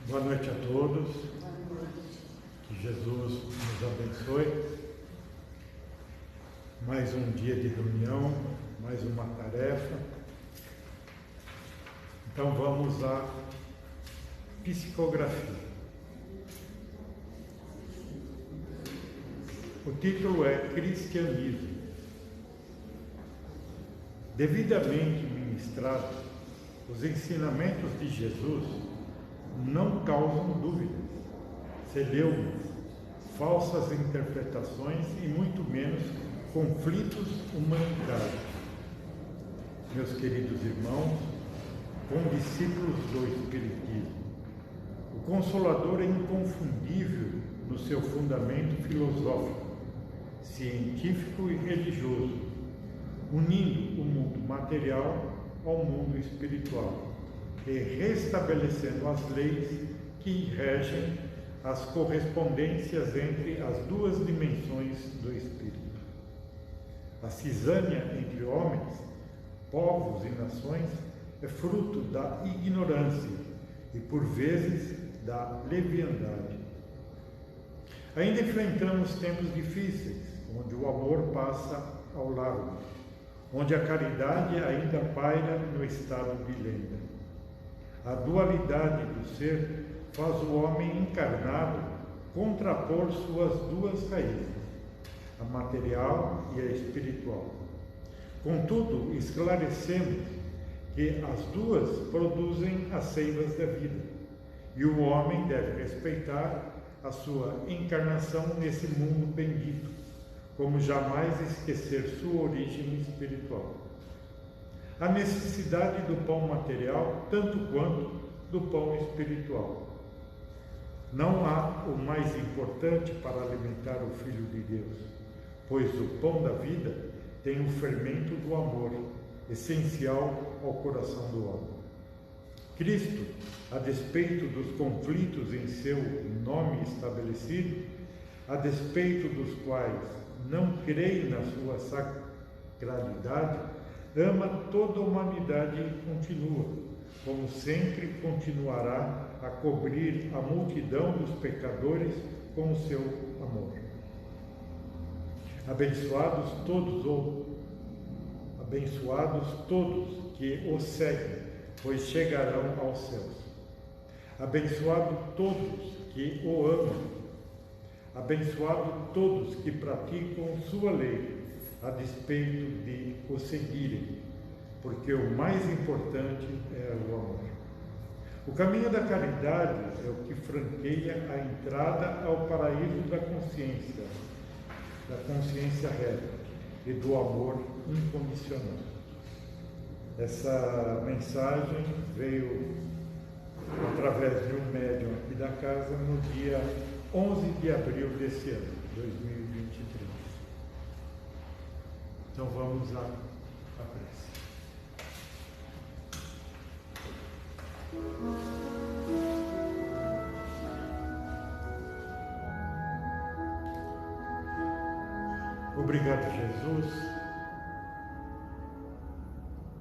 Boa noite a todos. Que Jesus nos abençoe. Mais um dia de reunião, mais uma tarefa. Então vamos à psicografia. O título é Cristianismo. Devidamente ministrados, os ensinamentos de Jesus não causam dúvidas, celeumas, falsas interpretações e muito menos conflitos humanitários. Meus queridos irmãos, condiscípulos do Espiritismo, o Consolador é inconfundível no seu fundamento filosófico, científico e religioso, unindo o mundo material ao mundo espiritual e restabelecendo as leis que regem as correspondências entre as duas dimensões do espírito. A cisânia entre homens, povos e nações é fruto da ignorância e, por vezes, da leviandade. Ainda enfrentamos tempos difíceis, onde o amor passa ao largo, onde a caridade ainda paira no estado de lenda. A dualidade do ser faz o homem encarnado contrapor suas duas raízes, a material e a espiritual. Contudo, esclarecemos que as duas produzem as seivas da vida, e o homem deve respeitar a sua encarnação nesse mundo bendito, como jamais esquecer sua origem espiritual. A necessidade do pão material, tanto quanto do pão espiritual. Não há o mais importante para alimentar o Filho de Deus, pois o pão da vida tem o fermento do amor, essencial ao coração do homem. Cristo, a despeito dos conflitos em seu nome estabelecido, a despeito dos quais não creem na sua sacralidade, ama toda a humanidade e continua, como sempre continuará a cobrir a multidão dos pecadores com o seu amor. Abençoados todos que o seguem, pois chegarão aos céus. Abençoados todos que o amam. Abençoados todos que praticam sua lei, a despeito de o seguirem, porque o mais importante é o amor. O caminho da caridade é o que franqueia a entrada ao paraíso da consciência reta e do amor incondicional. Essa mensagem veio através de um médium aqui da casa no dia 11 de abril desse ano, 2023. Então vamos à prece. Obrigado, Jesus,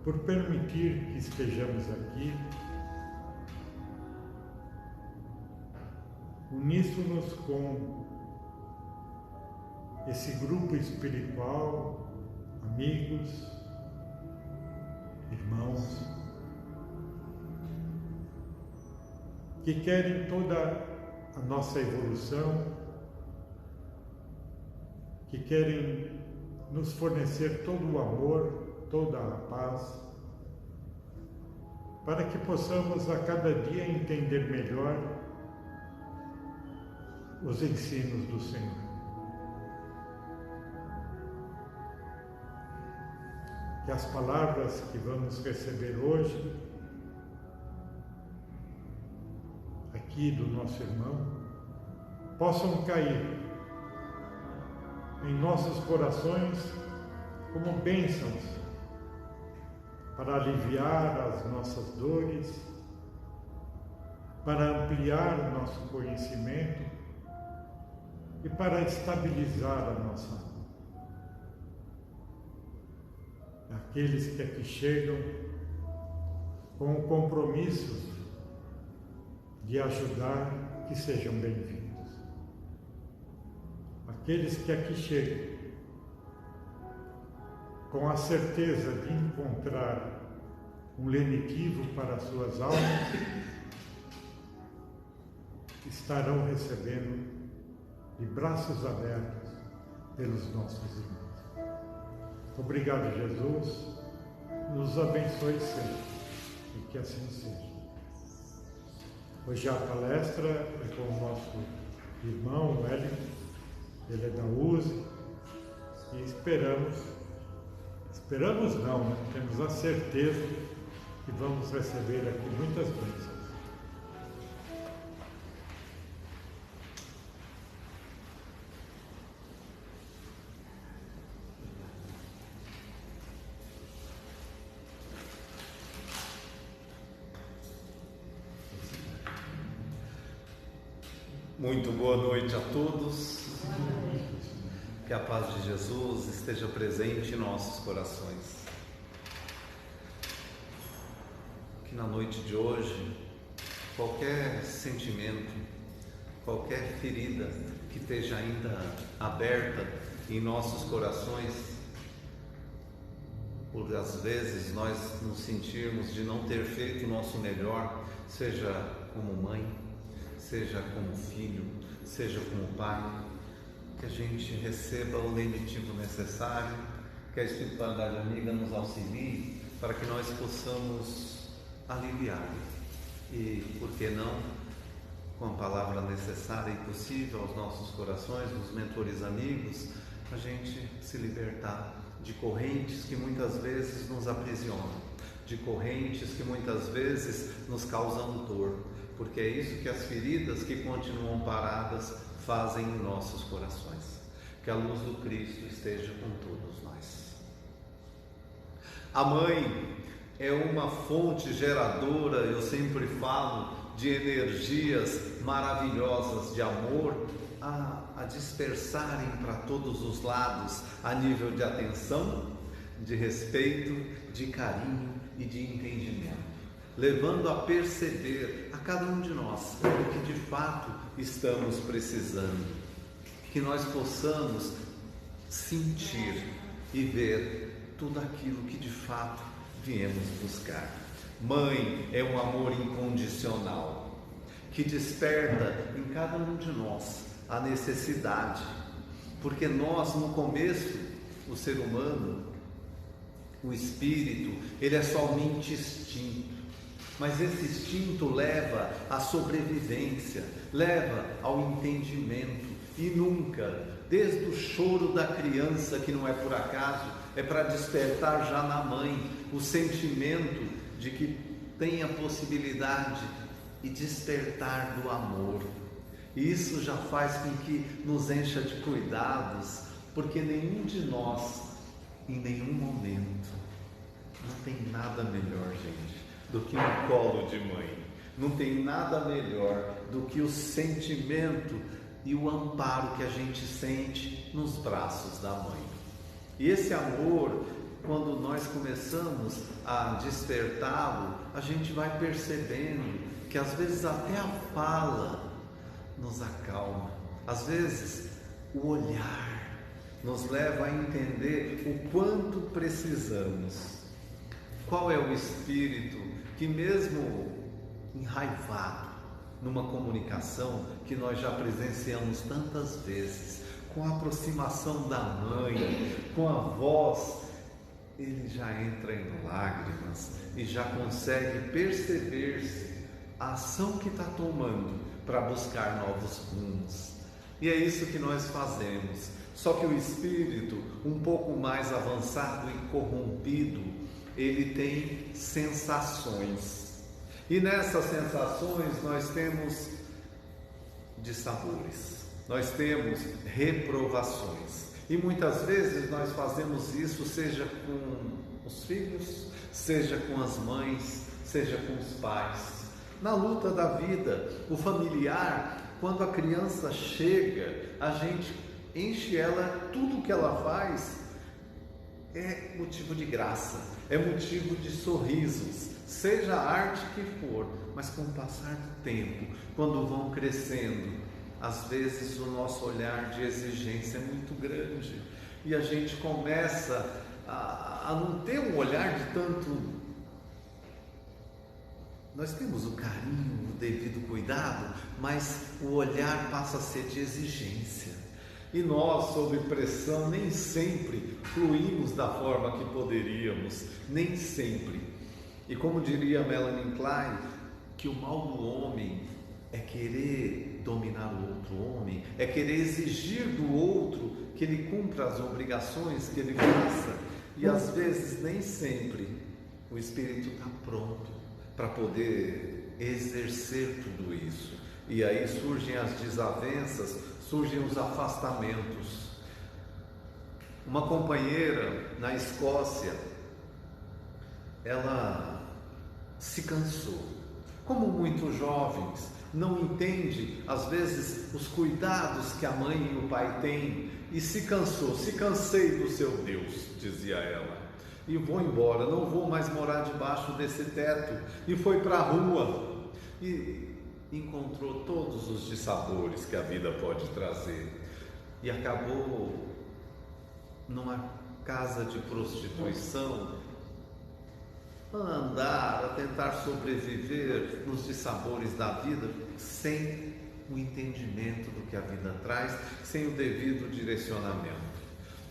por permitir que estejamos aqui, uníssonos com esse grupo espiritual, amigos, irmãos, que querem toda a nossa evolução, que querem nos fornecer todo o amor, toda a paz, para que possamos a cada dia entender melhor os ensinos do Senhor. Que as palavras que vamos receber hoje, aqui do nosso irmão, possam cair em nossos corações como bênçãos para aliviar as nossas dores, para ampliar o nosso conhecimento e para estabilizar a nossa alma. Aqueles que aqui chegam com o compromisso de ajudar, que sejam bem-vindos. Aqueles que aqui chegam com a certeza de encontrar um lenitivo para as suas almas, estarão recebendo de braços abertos pelos nossos irmãos. Obrigado, Jesus. Nos abençoe sempre e que assim seja. Hoje a palestra é com o nosso irmão Wellington, ele é da USE, e esperamos não, né? Temos a certeza que vamos receber aqui muitas bênçãos. Muito boa noite a todos. Que a paz de Jesus esteja presente em nossos corações. Que na noite de hoje, qualquer sentimento, qualquer ferida que esteja ainda aberta em nossos corações, por às vezes nós nos sentirmos de não ter feito o nosso melhor, seja como mãe, seja como filho, seja como pai, que a gente receba o lenitivo necessário, que a espiritualidade amiga nos auxilie para que nós possamos aliviar e, por que não, com a palavra necessária e possível aos nossos corações, dos mentores amigos, a gente se libertar de correntes que muitas vezes nos aprisionam, de correntes que muitas vezes nos causam dor, porque é isso que as feridas que continuam paradas fazem em nossos corações. Que a luz do Cristo esteja com todos nós. A mãe é uma fonte geradora, eu sempre falo, de energias maravilhosas de amor a dispersarem para todos os lados, a nível de atenção, de respeito, de carinho e de entendimento, levando a perceber a cada um de nós o que de fato estamos precisando, que nós possamos sentir e ver tudo aquilo que de fato viemos buscar. Mãe é um amor incondicional, que desperta em cada um de nós a necessidade, porque nós no começo, o ser humano, o espírito, ele é somente instinto, mas esse instinto leva à sobrevivência, leva ao entendimento e nunca, desde o choro da criança, que não é por acaso, é para despertar já na mãe o sentimento de que tem a possibilidade e despertar do amor. E isso já faz com que nos encha de cuidados, porque nenhum de nós, em nenhum momento, não tem nada melhor, gente, do que um colo de mãe. Não tem nada melhor do que o sentimento e o amparo que a gente sente nos braços da mãe. E esse amor, quando nós começamos a despertá-lo, a gente vai percebendo que às vezes até a fala nos acalma, às vezes o olhar nos leva a entender o quanto precisamos. Qual é o espírito que, mesmo enraivado numa comunicação que nós já presenciamos tantas vezes, com a aproximação da mãe, com a voz, ele já entra em lágrimas e já consegue perceber-se a ação que está tomando para buscar novos rumos. E é isso que nós fazemos. Só que o espírito, um pouco mais avançado e corrompido, ele tem sensações. E nessas sensações nós temos dissabores, nós temos reprovações. E muitas vezes nós fazemos isso, seja com os filhos, seja com as mães, seja com os pais. Na luta da vida, o familiar, quando a criança chega, a gente enche ela, tudo que ela faz é motivo de graça, é motivo de sorrisos, seja a arte que for, mas com o passar do tempo, quando vão crescendo, às vezes o nosso olhar de exigência é muito grande e a gente começa a não ter um olhar de tanto. Nós temos o carinho, o devido cuidado, mas o olhar passa a ser de exigência. E nós, sob pressão, nem sempre fluímos da forma que poderíamos, nem sempre. E como diria Melanie Klein, que o mal do homem é querer dominar o outro homem, é querer exigir do outro que ele cumpra as obrigações que ele faça. E às vezes, nem sempre, o espírito está pronto para poder exercer tudo isso. E aí surgem as desavenças, surgem os afastamentos. Uma companheira na Escócia, ela se cansou. Como muitos jovens, não entende às vezes os cuidados que a mãe e o pai têm e se cansou. Se cansei do seu Deus, dizia ela, e vou embora, não vou mais morar debaixo desse teto. E foi para a rua e encontrou todos os dissabores que a vida pode trazer e acabou numa casa de prostituição, a andar, a tentar sobreviver nos dissabores da vida, sem o entendimento do que a vida traz, sem o devido direcionamento.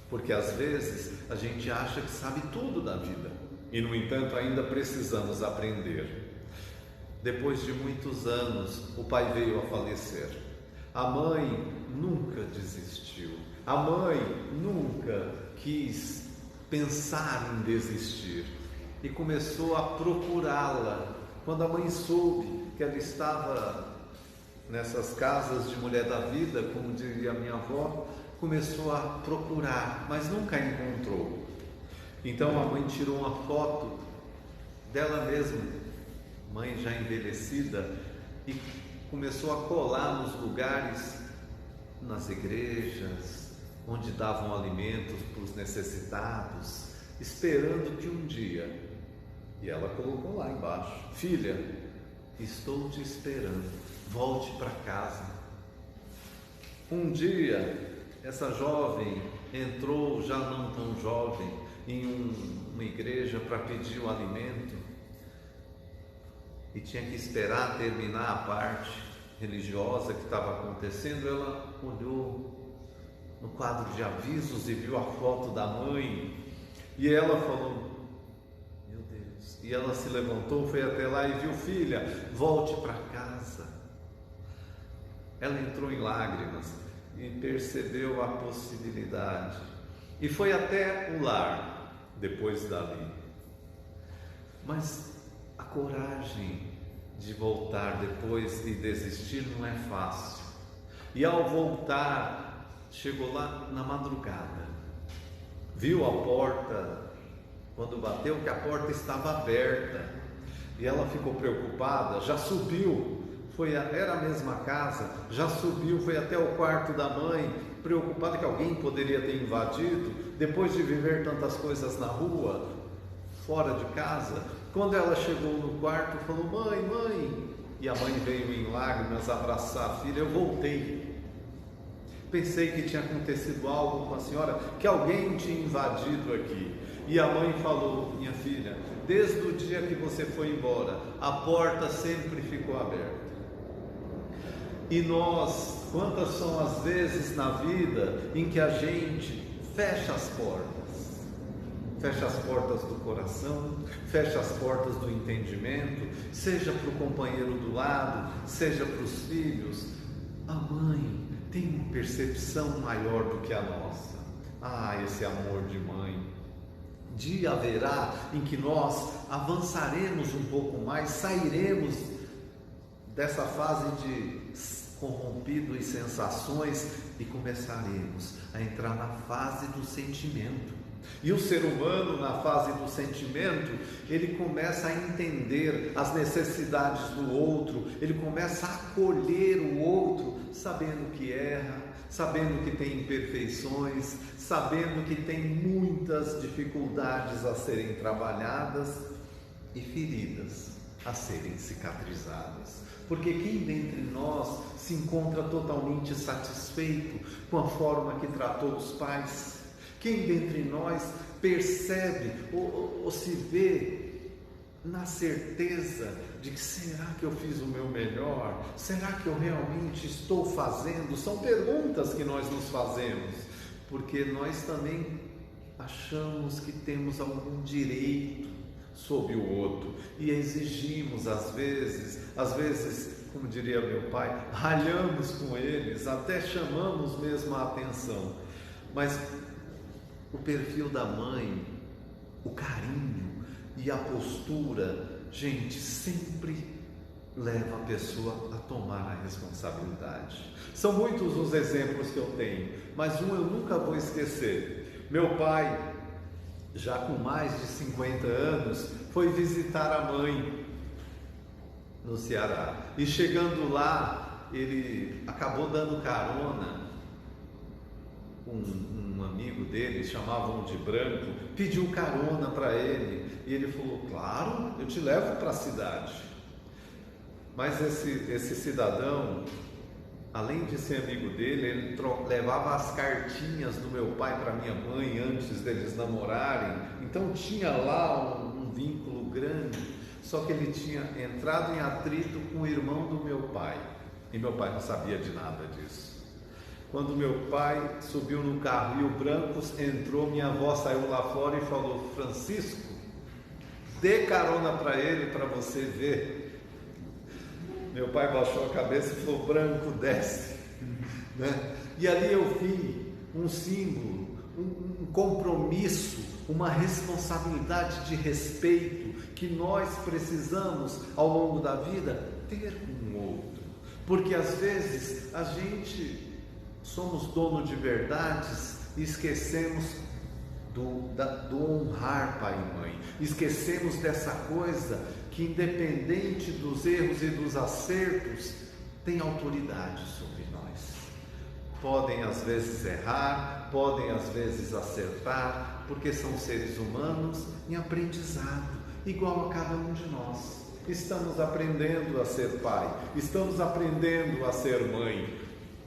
Porque às vezes a gente acha que sabe tudo da vida e, no entanto, ainda precisamos aprender. Depois de muitos anos, o pai veio a falecer. A mãe nunca desistiu. A mãe nunca quis pensar em desistir e começou a procurá-la. Quando a mãe soube que ela estava nessas casas de mulher da vida, como diria a minha avó, começou a procurar, mas nunca encontrou. Então a mãe tirou uma foto dela mesma, mãe já envelhecida, e começou a colar nos lugares, nas igrejas, onde davam alimentos para os necessitados, esperando que um dia, e ela colocou lá embaixo: filha, estou te esperando, volte para casa. Um dia, essa jovem entrou, já não tão jovem, em uma igreja para pedir o alimento e tinha que esperar terminar a parte religiosa que estava acontecendo. Ela olhou no quadro de avisos e viu a foto da mãe e ela falou: meu Deus! E ela se levantou, foi até lá e viu: filha, volte para casa. Ela entrou em lágrimas e percebeu a possibilidade e foi até o lar depois dali. Mas a coragem de voltar depois e desistir não é fácil. E ao voltar, chegou lá na madrugada, viu a porta, quando bateu, que a porta estava aberta, e ela ficou preocupada, já subiu, era a mesma casa, já subiu, foi até o quarto da mãe, preocupada que alguém poderia ter invadido, depois de viver tantas coisas na rua, fora de casa. Quando ela chegou no quarto, falou: mãe, mãe, e a mãe veio em lágrimas abraçar a filha. Eu voltei, pensei que tinha acontecido algo com a senhora, que alguém tinha invadido aqui. E a mãe falou: minha filha, desde o dia que você foi embora, a porta sempre ficou aberta. E nós, quantas são as vezes na vida em que a gente fecha as portas? Fecha as portas do coração, fecha as portas do entendimento, seja para o companheiro do lado, seja para os filhos. A mãe tem uma percepção maior do que a nossa. Esse amor de mãe. Dia haverá em que nós avançaremos um pouco mais, sairemos dessa fase de corrompido e sensações e começaremos a entrar na fase do sentimento. E o ser humano, na fase do sentimento, ele começa a entender as necessidades do outro, ele começa a acolher o outro, sabendo que erra, sabendo que tem imperfeições, sabendo que tem muitas dificuldades a serem trabalhadas. e feridas a serem cicatrizadas. Porque quem dentre nós se encontra totalmente satisfeito com a forma que tratou os pais? Quem dentre nós percebe ou se vê na certeza de que será que eu fiz o meu melhor? Será que eu realmente estou fazendo? São perguntas que nós nos fazemos, porque nós também achamos que temos algum direito sobre o outro e exigimos às vezes, como diria meu pai, ralhamos com eles, até chamamos mesmo a atenção. Mas o perfil da mãe, o carinho e a postura, gente, sempre leva a pessoa a tomar a responsabilidade. São muitos os exemplos que eu tenho, mas um eu nunca vou esquecer. Meu pai, já com mais de 50 anos, foi visitar a mãe no Ceará. E chegando lá, ele acabou dando carona. Um amigo dele, chamavam de Branco, pediu carona para ele. E ele falou: claro, eu te levo para a cidade. Mas esse cidadão, além de ser amigo dele, ele levava as cartinhas do meu pai para minha mãe antes deles namorarem. Então tinha lá um vínculo grande. Só que ele tinha entrado em atrito com o irmão do meu pai. E meu pai não sabia de nada disso. Quando meu pai subiu no carro e o Branco entrou, minha avó saiu lá fora e falou: Francisco, dê carona para ele para você ver. Meu pai baixou a cabeça e falou: Branco, desce. Né? E ali eu vi um símbolo, um compromisso, uma responsabilidade de respeito que nós precisamos ao longo da vida ter com o outro. Porque às vezes a gente somos dono de verdades e esquecemos do honrar pai e mãe. Esquecemos dessa coisa que, independente dos erros e dos acertos, tem autoridade sobre nós. Podem às vezes errar, podem às vezes acertar, porque são seres humanos em aprendizado, igual a cada um de nós. Estamos aprendendo a ser pai, estamos aprendendo a ser mãe.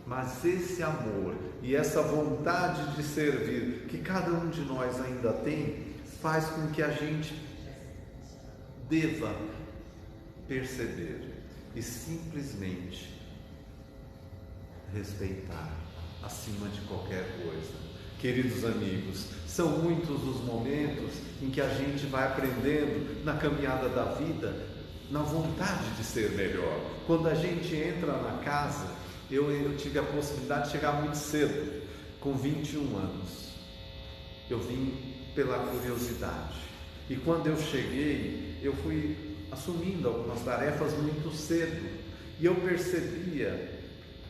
Mas esse amor e essa vontade de servir que cada um de nós ainda tem, faz com que a gente deva perceber e simplesmente respeitar acima de qualquer coisa. Queridos amigos, são muitos os momentos em que a gente vai aprendendo na caminhada da vida, na vontade de ser melhor. Quando a gente entra na casa, eu tive a possibilidade de chegar muito cedo, com 21 anos. Eu vim pela curiosidade. E quando eu cheguei, eu fui assumindo algumas tarefas muito cedo. E eu percebia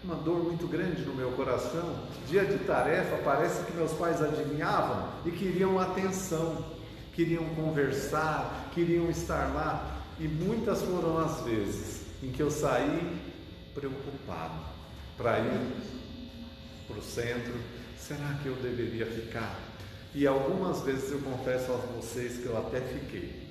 uma dor muito grande no meu coração. Dia de tarefa, parece que meus pais adivinhavam e queriam atenção, queriam conversar, queriam estar lá. E muitas foram as vezes em que eu saí preocupado para ir para o centro. Será que eu deveria ficar? E algumas vezes eu confesso a vocês que eu até fiquei.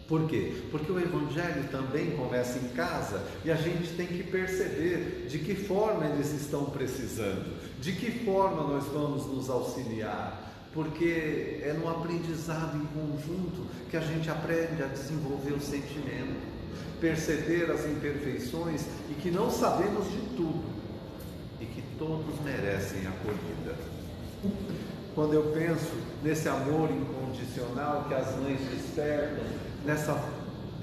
Por quê? Porque o Evangelho também começa em casa e a gente tem que perceber de que forma eles estão precisando, de que forma nós vamos nos auxiliar, porque é no aprendizado em conjunto que a gente aprende a desenvolver o sentimento, perceber as imperfeições e que não sabemos de tudo e que todos merecem acolhida. Quando eu penso nesse amor incondicional que as mães despertam, nessa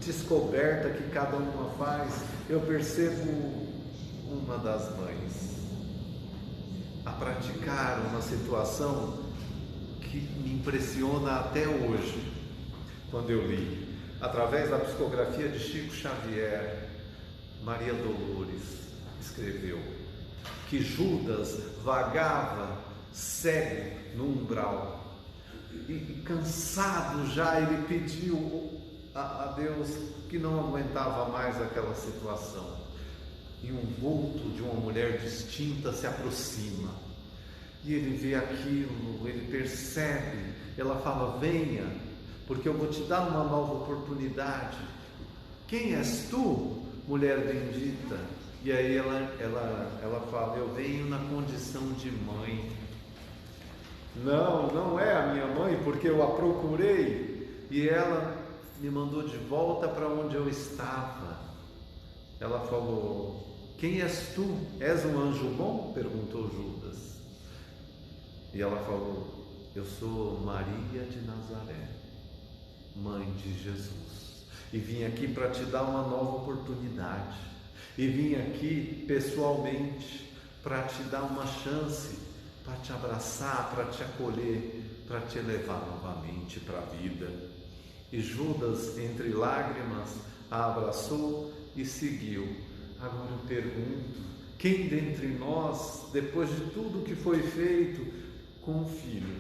descoberta que cada uma faz, eu percebo uma das mães a praticar uma situação que me impressiona até hoje. Quando eu li, através da psicografia de Chico Xavier, Maria Dolores escreveu que Judas vagava cego no umbral e cansado já, ele pediu a Deus que não aguentava mais aquela situação, e um vulto de uma mulher distinta se aproxima e ele vê aquilo, ele percebe, ela fala: venha, porque eu vou te dar uma nova oportunidade. Quem és tu, mulher bendita? E aí ela fala, eu venho na condição de mãe. Não, não é a minha mãe, porque eu a procurei e ela me mandou de volta para onde eu estava. Ela falou, quem és tu? És um anjo bom? Perguntou Judas. E ela falou, eu sou Maria de Nazaré, mãe de Jesus, e vim aqui para te dar uma nova oportunidade, e vim aqui pessoalmente para te dar uma chance, para te abraçar, para te acolher, para te levar novamente para a vida. E Judas, entre lágrimas, a abraçou e seguiu. Agora eu pergunto, quem dentre nós, depois de tudo que foi feito com o filho,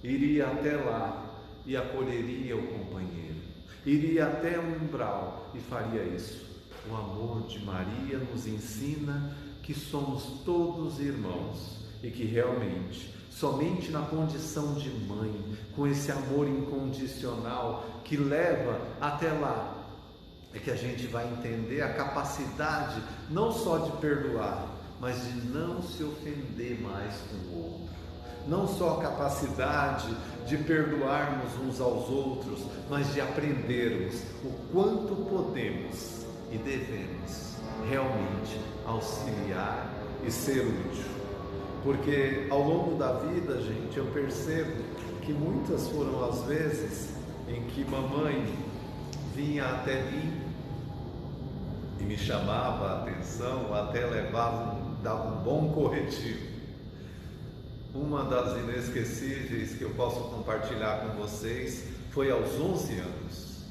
iria até lá e acolheria o companheiro, iria até o umbral e faria isso? O amor de Maria nos ensina que somos todos irmãos e que realmente, somente na condição de mãe, com esse amor incondicional que leva até lá, é que a gente vai entender a capacidade não só de perdoar, mas de não se ofender mais com o outro. Não só a capacidade de perdoarmos uns aos outros, mas de aprendermos o quanto podemos e devemos realmente auxiliar e ser útil. Porque ao longo da vida, gente, eu percebo que muitas foram as vezes em que mamãe vinha até mim e me chamava a atenção, até dava um bom corretivo. Uma das inesquecíveis que eu posso compartilhar com vocês foi aos 11 anos.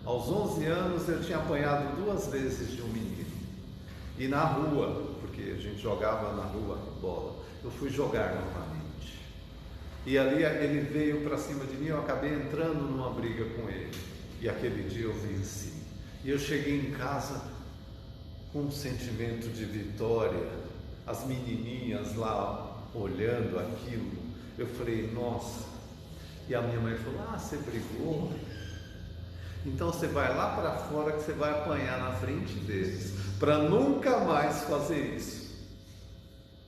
Aos 11 anos eu tinha apanhado 2 vezes de um menino. E na rua, porque a gente jogava na rua bola, eu fui jogar novamente. E ali ele veio para cima de mim, eu acabei entrando numa briga com ele. E aquele dia eu venci. E eu cheguei em casa com um sentimento de vitória. As menininhas lá olhando aquilo, eu falei, nossa. E a minha mãe falou, você brigou? Então você vai lá para fora que você vai apanhar na frente deles, para nunca mais fazer isso.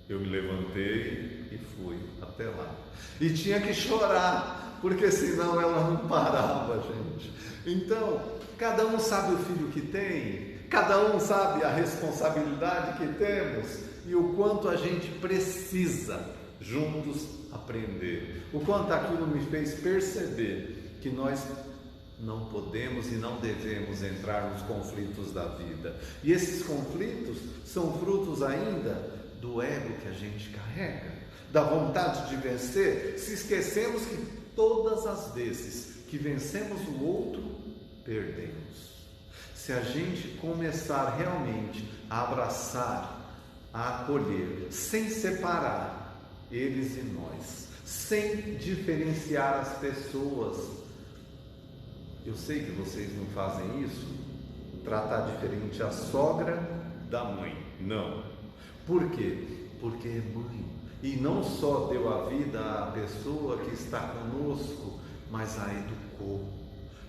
Eu me levantei e fui até lá. E tinha que chorar, porque senão ela não parava, gente. Então, cada um sabe o filho que tem, cada um sabe a responsabilidade que temos e o quanto a gente precisa juntos aprender. O quanto aquilo me fez perceber que nós não podemos e não devemos entrar nos conflitos da vida. E esses conflitos são frutos ainda do ego que a gente carrega, da vontade de vencer, se esquecemos que todas as vezes que vencemos o outro, perdemos. Se a gente começar realmente a abraçar, a acolher, sem separar eles e nós, sem diferenciar as pessoas. Eu sei que vocês não fazem isso, tratar diferente a sogra da mãe, não. Por quê? Porque é mãe. E não só deu a vida à pessoa que está conosco, mas a educou,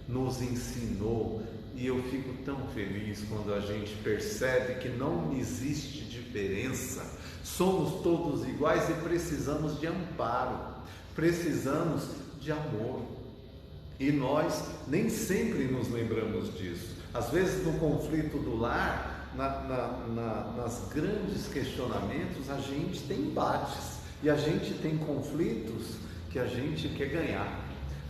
nos ensinou. E eu fico tão feliz quando a gente percebe que não existe diferença. Somos todos iguais e precisamos de amparo, precisamos de amor. E nós nem sempre nos lembramos disso. Às vezes no conflito do lar, nas grandes questionamentos, a gente tem embates e a gente tem conflitos que a gente quer ganhar,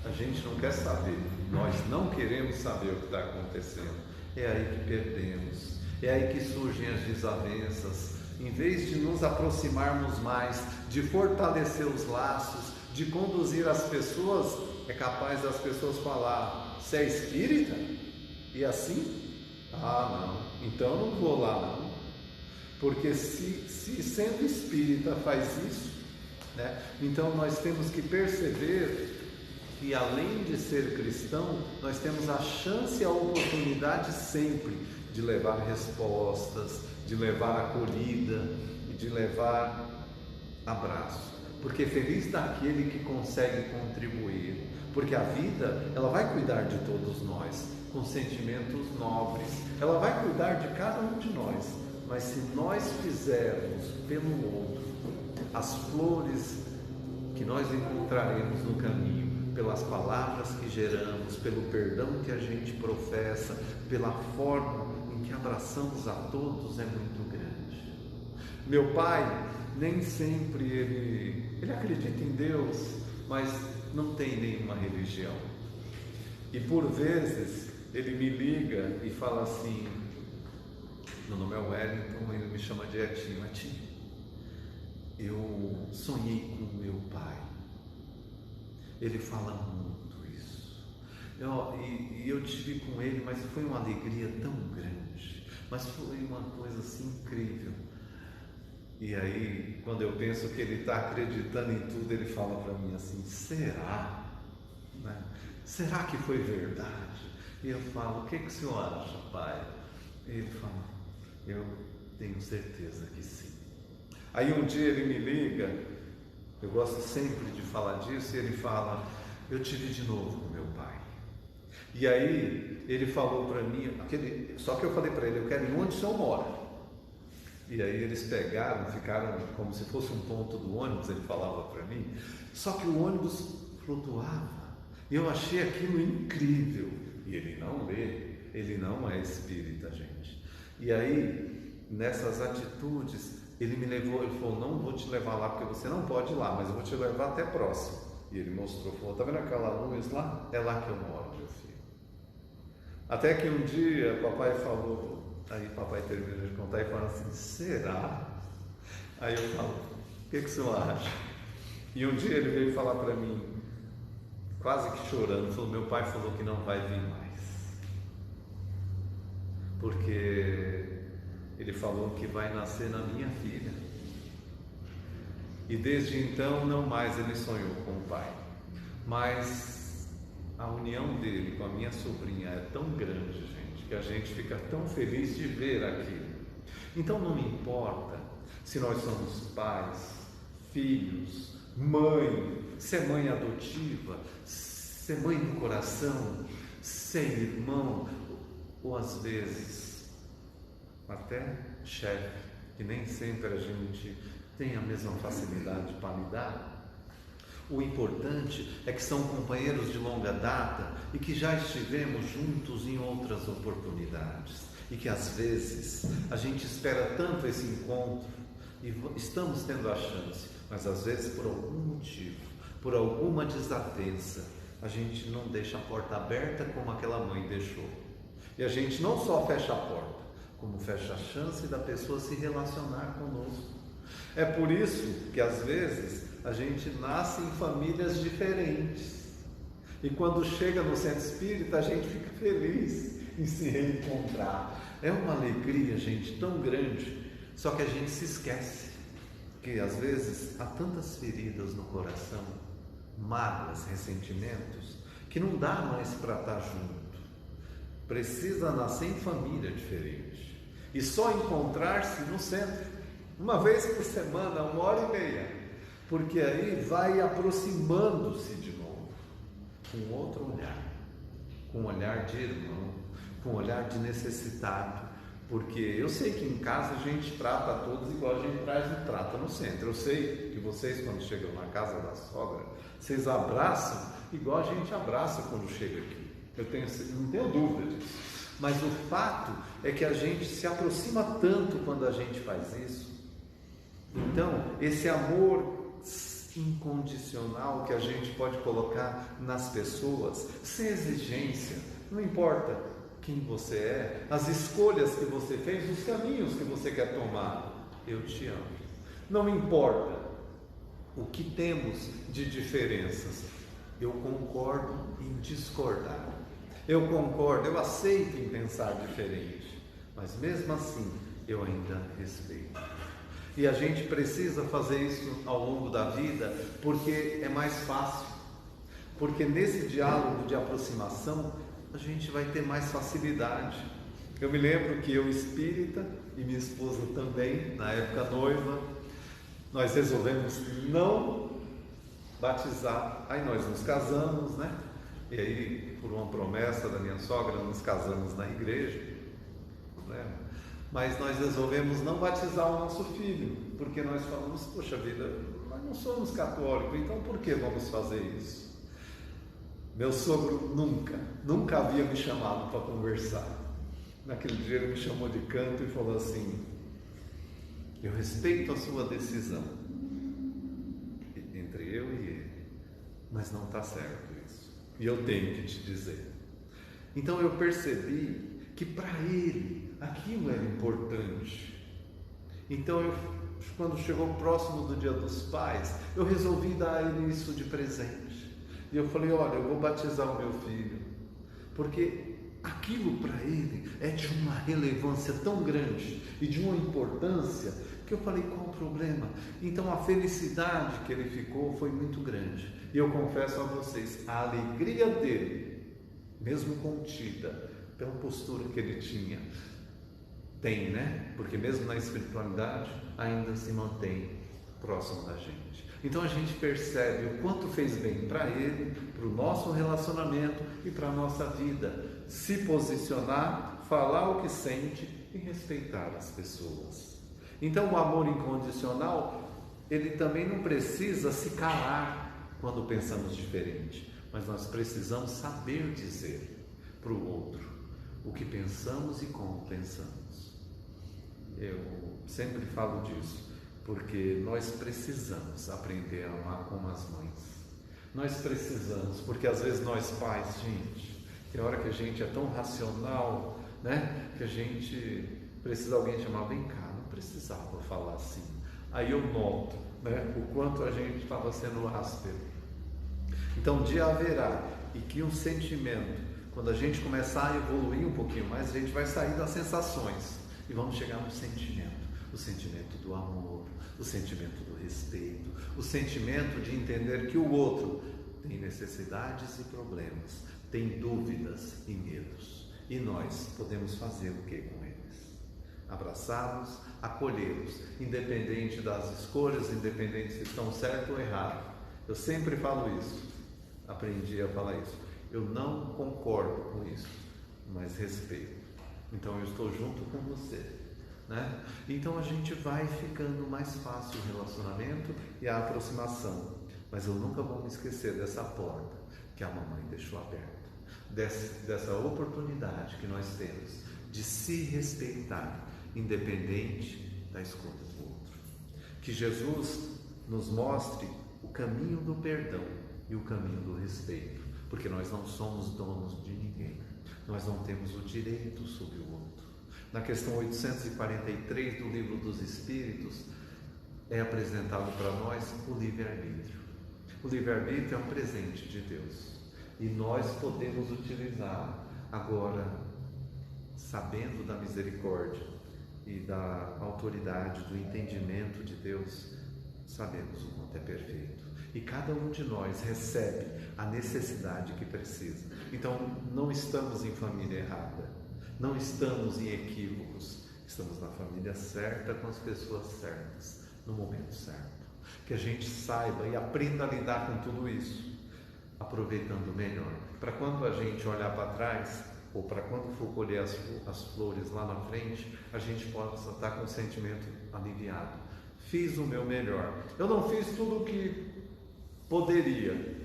a gente não quer saber, nós não queremos saber o que está acontecendo. É aí que perdemos, é aí que surgem as desavenças. Em vez de nos aproximarmos mais, de fortalecer os laços, de conduzir as pessoas, é capaz das pessoas falar, você é espírita? E assim? Não, então eu não vou lá não, porque se sendo espírita faz isso, né? Então nós temos que perceber que além de ser cristão, nós temos a chance e a oportunidade sempre de levar respostas, de levar acolhida e de levar abraço, porque feliz daquele que consegue contribuir, porque a vida, ela vai cuidar de todos nós, com sentimentos nobres, ela vai cuidar de cada um de nós, mas se nós fizermos pelo outro as flores que nós encontraremos no caminho, pelas palavras que geramos, pelo perdão que a gente professa, pela forma em que abraçamos a todos, é muito grande. Meu pai, nem sempre ele acredita em Deus, mas não tem nenhuma religião. E por vezes ele me liga e fala assim: meu nome é Wellington, ele me chama de Etinho. Etinho, eu sonhei com meu pai. Ele fala muito isso. E eu tive com ele, mas foi uma alegria tão grande. Mas foi uma coisa assim incrível. E aí, quando eu penso que ele está acreditando em tudo, ele fala para mim assim: será? Né? Será que foi verdade? E eu falo: o que o senhor acha, pai? E ele fala: eu tenho certeza que sim. Aí um dia ele me liga, eu gosto sempre de falar disso, e ele fala: eu tive de novo com meu pai. E aí ele falou para mim, só que eu falei para ele: eu quero ir onde o senhor mora. E aí eles ficaram como se fosse um ponto do ônibus, ele falava para mim, só que o ônibus flutuava. E eu achei aquilo incrível. E ele não lê, ele não é espírita, gente. E aí, nessas atitudes, ele me levou, ele falou: não vou te levar lá porque você não pode ir lá, mas eu vou te levar até próximo. E ele mostrou, falou: tá vendo aquela luz lá? É lá que eu moro, meu filho. Até que um dia papai falou, aí papai terminou de contar e falou assim: será? Aí eu falo: o que o senhor acha? E um dia ele veio falar para mim, quase que chorando, falou: meu pai falou que não vai vir mais, porque ele falou que vai nascer na minha filha. E desde então não mais ele sonhou com o pai, mas a união dele com a minha sobrinha é tão grande, gente, que a gente fica tão feliz de ver aquilo. Então não importa se nós somos pais, filhos, mãe, ser mãe adotiva, ser mãe do coração, ser irmão, ou às vezes até chefe, que nem sempre a gente tem a mesma facilidade para lidar. O importante é que são companheiros de longa data e que já estivemos juntos em outras oportunidades, e que às vezes a gente espera tanto esse encontro e estamos tendo a chance, mas às vezes por algum motivo, por alguma desavença, a gente não deixa a porta aberta como aquela mãe deixou. E a gente não só fecha a porta, como fecha a chance da pessoa se relacionar conosco. É por isso que às vezes a gente nasce em famílias diferentes, e quando chega no centro espírita a gente fica feliz em se reencontrar. É uma alegria, gente, tão grande, só que a gente se esquece que às vezes há tantas feridas no coração, mágoas, ressentimentos, que não dá mais para estar junto. Precisa nascer em família diferente e só encontrar-se no centro, uma vez por semana, 1h30, porque aí vai aproximando-se de novo, com outro olhar, com um olhar de irmão, com um olhar de necessitado, porque eu sei que em casa a gente trata a todos igual a gente trata no centro. Eu sei que vocês, quando chegam na casa da sogra, vocês abraçam igual a gente abraça quando chega aqui. Não tenho dúvida disso. Mas o fato é que a gente se aproxima tanto quando a gente faz isso. Então, esse amor incondicional que a gente pode colocar nas pessoas, sem exigência, não importa quem você é, as escolhas que você fez, os caminhos que você quer tomar, eu te amo. Não importa o que temos de diferenças, eu concordo em discordar. Eu concordo, eu aceito em pensar diferente, mas mesmo assim eu ainda respeito. E a gente precisa fazer isso ao longo da vida, porque é mais fácil, porque nesse diálogo de aproximação a gente vai ter mais facilidade. Eu me lembro que eu, espírita, e minha esposa também, na época noiva, nós resolvemos não batizar. Aí nós nos casamos, né? E aí, por uma promessa da minha sogra, nos casamos na igreja, né? Mas nós resolvemos não batizar o nosso filho, porque nós falamos, poxa vida, nós não somos católicos, então por que vamos fazer isso? Meu sogro nunca havia me chamado para conversar. Naquele dia ele me chamou de canto e falou assim: eu respeito a sua decisão, entre eu e ele, mas não está certo isso, e eu tenho que te dizer. Então eu percebi que para ele aquilo era importante. Então quando chegou próximo do Dia dos Pais, eu resolvi dar a ele isso de presente. E eu falei: olha, eu vou batizar o meu filho, porque aquilo para ele é de uma relevância tão grande e de uma importância que eu falei: qual o problema? Então a felicidade que ele ficou foi muito grande. E eu confesso a vocês, a alegria dele, mesmo contida pela postura que ele tinha, tem, né? Porque mesmo na espiritualidade ainda se mantém próximo da gente. Então a gente percebe o quanto fez bem para ele, para o nosso relacionamento e para a nossa vida. Se posicionar, falar o que sente e respeitar as pessoas. Então o amor incondicional, ele também não precisa se calar quando pensamos diferente, mas nós precisamos saber dizer para o outro o que pensamos e como pensamos. Eu sempre falo disso, porque nós precisamos aprender a amar como as mães. Nós precisamos, porque às vezes nós pais, gente, tem hora que a gente é tão racional, né, que a gente precisa alguém chamar: vem cá, não precisava falar assim. Aí eu noto, né, o quanto a gente estava sendo áspero. Então um dia haverá, e que um sentimento, quando a gente começar a evoluir um pouquinho mais, a gente vai sair das sensações e vamos chegar no sentimento. O sentimento do amor, o sentimento do respeito, o sentimento de entender que o outro tem necessidades e problemas, tem dúvidas e medos, e nós podemos fazer o que com eles? Abraçá-los, acolhê-los, independente das escolhas, independente se estão certo ou errado. Eu sempre falo isso, aprendi a falar isso. Eu não concordo com isso, mas respeito. Então eu estou junto com você, né? Então a gente vai ficando mais fácil o relacionamento e a aproximação. Mas eu nunca vou me esquecer dessa porta que a mamãe deixou aberta, dessa oportunidade que nós temos de se respeitar, independente da escolha do outro. Que Jesus nos mostre o caminho do perdão e o caminho do respeito, porque nós não somos donos de ninguém, nós não temos o direito sobre o outro. Na questão 843 do Livro dos Espíritos é apresentado para nós o livre-arbítrio. O livre-arbítrio é um presente de Deus e nós podemos utilizar agora, sabendo da misericórdia e da autoridade, do entendimento de Deus, sabemos o quanto é perfeito. E cada um de nós recebe a necessidade que precisa. Então não estamos em família errada, não estamos em equívocos, estamos na família certa, com as pessoas certas, no momento certo. Que a gente saiba e aprenda a lidar com tudo isso, aproveitando melhor, para quando a gente olhar para trás, ou para quando for colher as flores lá na frente, a gente possa estar com o sentimento aliviado. Fiz o meu melhor. Eu não fiz tudo o que poderia,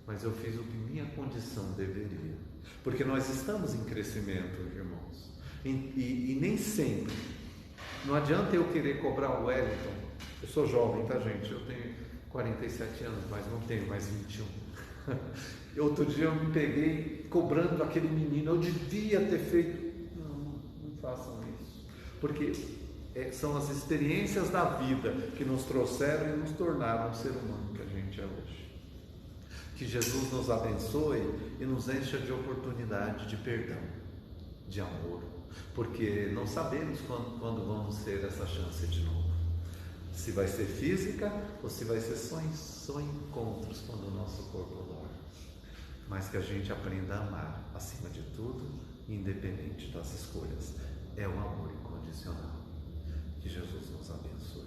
mas eu fiz o que minha condição deveria. Porque nós estamos em crescimento, irmãos. E nem sempre. Não adianta eu querer cobrar o Wellington. Eu sou jovem, tá, gente? Eu tenho 47 anos, mas não tenho mais 21. Outro dia eu me peguei cobrando aquele menino. Eu devia ter feito. Não façam isso. Porque são as experiências da vida que nos trouxeram e nos tornaram o ser humano que a gente é hoje. Que Jesus nos abençoe e nos encha de oportunidade de perdão, de amor, porque não sabemos quando vamos ter essa chance de novo. Se vai ser física ou se vai ser só encontros quando o nosso corpo dorme. Mas que a gente aprenda a amar acima de tudo, independente das escolhas. É o amor incondicional. Que Jesus nos abençoe.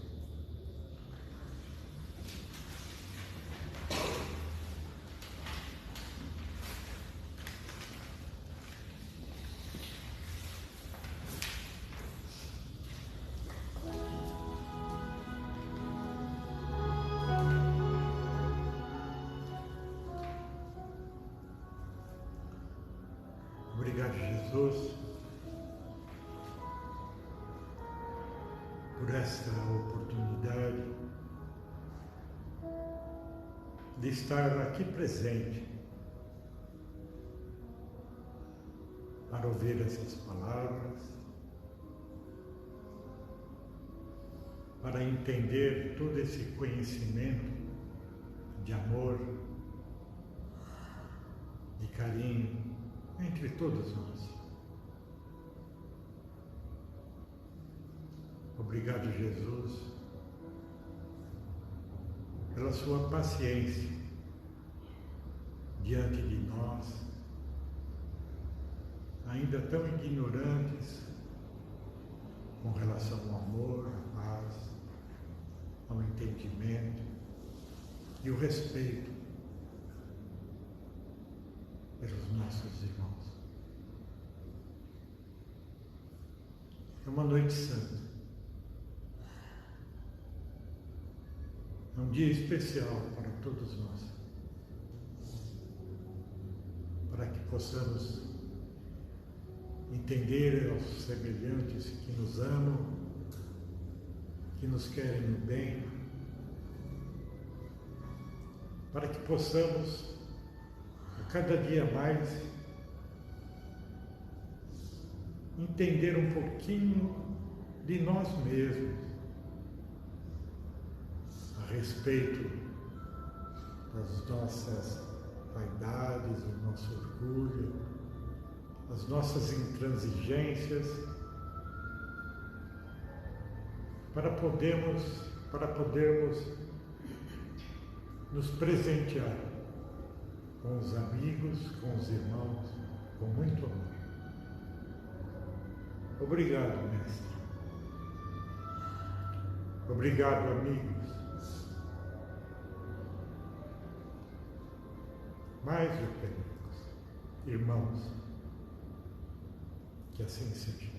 Obrigado, Jesus, por esta oportunidade de estar aqui presente para ouvir essas palavras, para entender todo esse conhecimento de amor, de carinho entre todos nós. Obrigado, Jesus, pela sua paciência diante de nós, ainda tão ignorantes com relação ao amor, à paz, ao entendimento e o respeito pelos nossos irmãos. É uma noite santa. É um dia especial para todos nós, para que possamos entender aos semelhantes que nos amam, que nos querem o bem, para que possamos a cada dia mais entender um pouquinho de nós mesmos a respeito das nossas vaidades, do nosso orgulho, as nossas intransigências, para podermos nos presentear com os amigos, com os irmãos, com muito amor. Obrigado, Mestre. Obrigado, amigos. Mais do que amigos, irmãos, que assim seja.